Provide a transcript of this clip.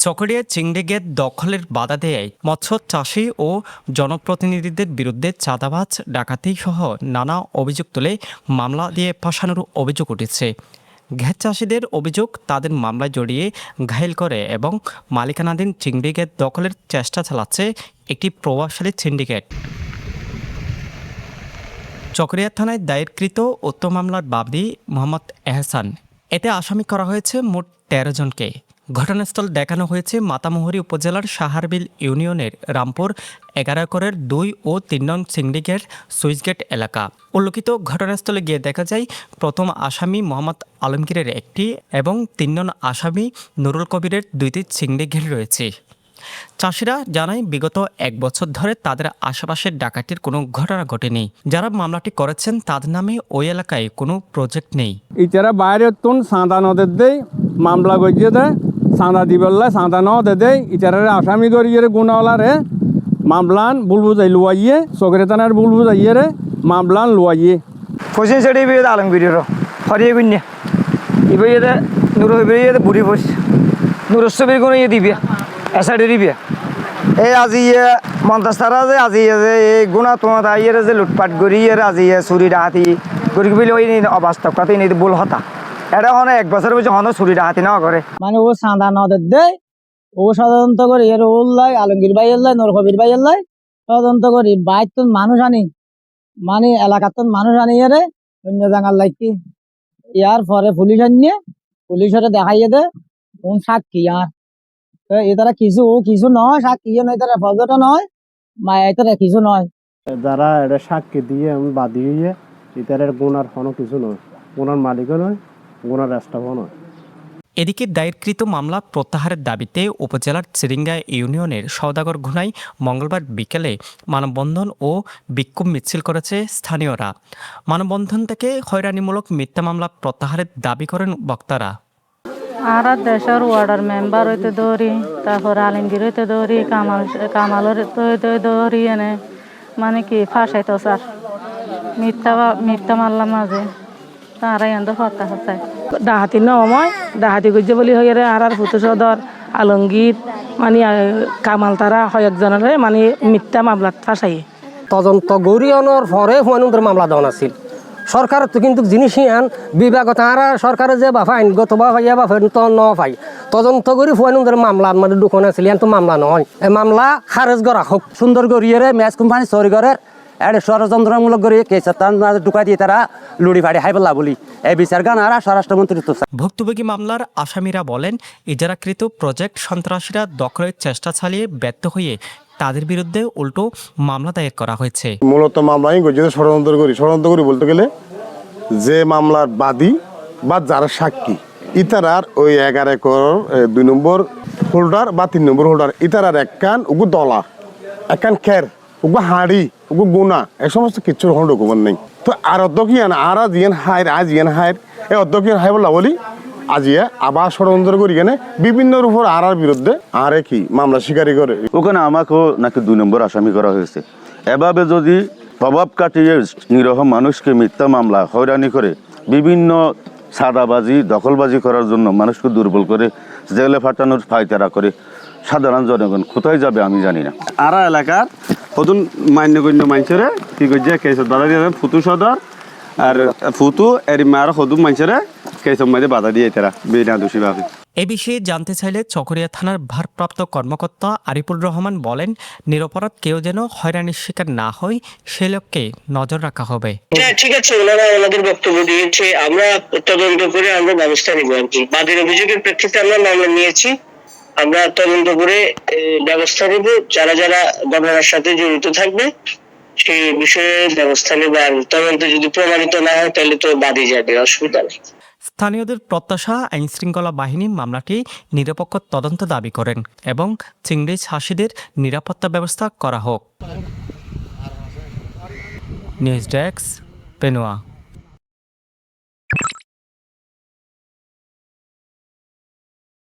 চকরিয়া চিংড়ি গেট দখলের বাধা দেয় মৎস্য চাষী ও জনপ্রতিনিধিদের বিরুদ্ধে চাঁদাবাজ ডাকাতি সহ নানা অভিযোগ তুলে মামলা দিয়ে ফাঁসানোর অভিযোগ উঠেছে। ঘেট চাষিদের অভিযোগ তাদের মামলায় জড়িয়ে ঘায়েল করে এবং মালিকানাধীন চিংড়ি গেট দখলের চেষ্টা চালাচ্ছে একটি প্রভাবশালী সিন্ডিকেট। চকরিয়া থানায় দায়েরকৃত উক্ত মামলার বাদী মোহাম্মদ এহসান, এতে আসামি করা হয়েছে মোট ১৩ জনকে। ঘটনাস্থল দেখানো হয়েছে মাতামুহুরী উপজেলার সাহারবিল ইউনিয়নের রামপুর ১১ একরের ২ ও ৩ নং সিন্ডিকেট সুইচগেট এলাকা। উল্লেখিত ঘটনাস্থলে গিয়ে দেখা যায় প্রথম আসামি মোহাম্মদ আলমগীরের একটি এবং ৩ নং আসামি নুরুল কবিরের ২টি সিন্ডিকেট রয়েছে। চাষিরা জানায় বিগত ১ বছর ধরে তাদের আশেপাশের ডাকাতির কোনো ঘটনা ঘটেনি। যারা মামলাটি করেছেন তাদের নামে ওই এলাকায় কোনো প্রজেক্ট নেই। ইতারা বাইরে তুন চাঁদা নদের দেয় মামলা গজিয়ে দেয়, চাঁদা দিবল্লা চাঁদা নদে দেয়, ইতারে আসামি করিয়ে গুণওয়ালারে মামলান বুলবুজাই লুয়াইয়ে চকরিয়া থানার বুলবুজাইয়ে রে মামলান লুয়াইয়ে কোচিং সেটি বিয়ে আলমগীরের হরিয়ে গুন্যা ইবে নুর হইবে বুড়ি বস নুরস্বীর কোনো ইয়ে দিবে এসাইডে দিবে এই আজি মন্তাস্তারা যে আজি যে এই গুণা তোমার আইয়ে যে লুটপাট করি আজি চুরি ডাহাতি করি বলে ওই অবাস্তব কথা নেই বল হতা এটা হনে ১ বছরের বেশি হনে চুরি ডাহাতি না করে মানে ও চাঁদা নদের দেয়, ও তদন্ত করি এর ওল্লাই আলমগীর ভাই এল্লাই নুর কবির ভাই এল্লাই তদন্ত করি বাইর তো মানুষ আনি মানে এলাকার তো মানুষ আনি এরে অন্য জায়গার লাইকি ইয়ার পরে পুলিশ আনিয়ে পুলিশের দেখাইয়ে দে কোন সাক্ষী আর এতারা কিছু ও কিছু নয় সাক্ষী নয় তারা ফজটা নয় মায়া এতারা কিছু নয় যারা এটা সাক্ষী দিয়ে আমি বাদী হইয়ে ইতারের গুণার কোনো কিছু নয়, গুণার মালিকও নয়, গুণার রাস্তাও নয়। এদিকে দায়েরকৃত মামলা প্রত্যাহারের দাবিতে উপজেলার চিরিঙ্গা ইউনিয়নের সওদাগর ঘুনায় মঙ্গলবার বিকেলে মানববন্ধন ও বিক্ষোভ মিছিল করেছে স্থানীয়রা। মানববন্ধন থেকে হয়রানিমূলক মিথ্যা মামলা প্রত্যাহারের দাবি করেন বক্তারা। আর দেশের ওয়ার্ডার মেম্বার হইতে দৌড়ি, তারপর আলমগীর হইতে দৌড়ি, কামালের হইতে দৌড়ি এনে মানে কি ফাঁসাইতো স্যার মিথ্যা মারলাম মাঝে তারা এন্দ ফর্তা হাসায় ডাহাতি নময় ডাহাতি করছে বলি হয়ে আর ফুটু সদর আলমগীর মানে কামাল তারা কয়েকজনের মানে মিথ্যা মামলাত ফাঁসাই তদন্ত গরিয়নের পরে হুমায়ুনদের মামলা দেওয়া আছিল। সরকারের তো কিন্তু জিনিসই আন বিভাগ তারা সরকারের যে বা ফাইন গত বা পাইয়া বা ফাইন তো ন পাই তদন্ত করি হুমায়ুনদের মামলা মানে দুখন আছিল তো মামলা নয়, এই মামলা খারেজ করা হোক। সুন্দর করিয়ে ম্যাচ কোম্পানি চুরি করে এটা ষড়যন্ত্রমূলক করিয়ে কেস ঢুকাই দিয়ে তারা লুড়ি ফাড়ি হাই পেলা বলি এই বিচার গান আর স্বরাষ্ট্রমন্ত্রী তো। ভুক্তভোগী মামলার আসামিরা বলেন ইজারাকৃত প্রজেক্ট সন্ত্রাসীরা দখলের চেষ্টা চালিয়ে ব্যর্থ হয়ে তাদের বিরুদ্ধে উল্টো মামলা দায়ের করা হয়েছে। মূলত মামলাই ষড়যন্ত্র করি বলতে গেলে যে মামলার বাদী বা যারা সাক্ষী ইতারার ওই ১১ একর ২ নম্বর হোল্ডার বা ৩ নম্বর হোল্ডার ইতারার একখান উগু দলা একখান খের উগু হাড়ি উগু গুণা এই সমস্ত কিছুর কোনো ডকুমেন্ট নেই। তো আর অধ্যক্ষিয়ান আর জিয়ান হায়ের আজ জিয়ান হায়ের এই অধ্যক্ষিয়ান হাই বলা বলি আজিয়া আবার ষড়যন্ত্র করি কেন বিভিন্নর উপর আর বিরুদ্ধে আরে কি মামলা স্বীকারী করে। ওখানে আমাকেও নাকি ২ নম্বর আসামি করা হয়েছে। এভাবে যদি প্রভাব কাটিয়ে নিরহ মানুষকে মিথ্যা মামলা হয়রানি করে বিভিন্ন সাদাবাজি দখলবাজি করার জন্য মানুষকে দুর্বল করে জেলে ফাটানোর ফায়তারা করে সাধারণ জনগণ কোথায় যাবে আমি জানি না। আর এলাকার প্রথম মান্যগণ্য মানুষেরা কি করছে কেসের বাধা দিয়ে ফুতু সদর আর ফুতু এর মার সদুম মানুষেরা কেসের মধ্যে বাধা দিয়ে তারা বিনা দোষী ভাবে। এ বিষয়ে জানতে চাইলে চকরিয়া থানার ভারপ্রাপ্ত কর্মকর্তা আরিফুর রহমান বলেন নিরপরাধ কেউ যেন হয়রানির শিকার না হয় সে লক্ষ্যে নজর রাখা হবে। ঠিক আছে, ওনারা ওনাদের বক্তব্য দিয়েছে, আমরা তদন্ত করে আমরা ব্যবস্থা নিব আর কি। বাদীর অভিযোগের প্রেক্ষিতে আমরা মামলা নিয়েছি, আমরা তদন্ত করে ব্যবস্থা নেব। যারা যারা ঘটনার সাথে জড়িত থাকবে সেই বিষয়ে ব্যবস্থা নেব। আর তদন্ত যদি প্রমাণিত না হয় তাহলে তো বাদী যাবে, অসুবিধা নেই। স্থানীয়দের প্রত্যাশা আইনশৃঙ্খলা বাহিনী মামলাটি নিরপেক্ষ তদন্ত দাবি করেন এবং চিংড়ি চাষীদের নিরাপত্তা ব্যবস্থা করা হোক। News desk, পেনুয়া।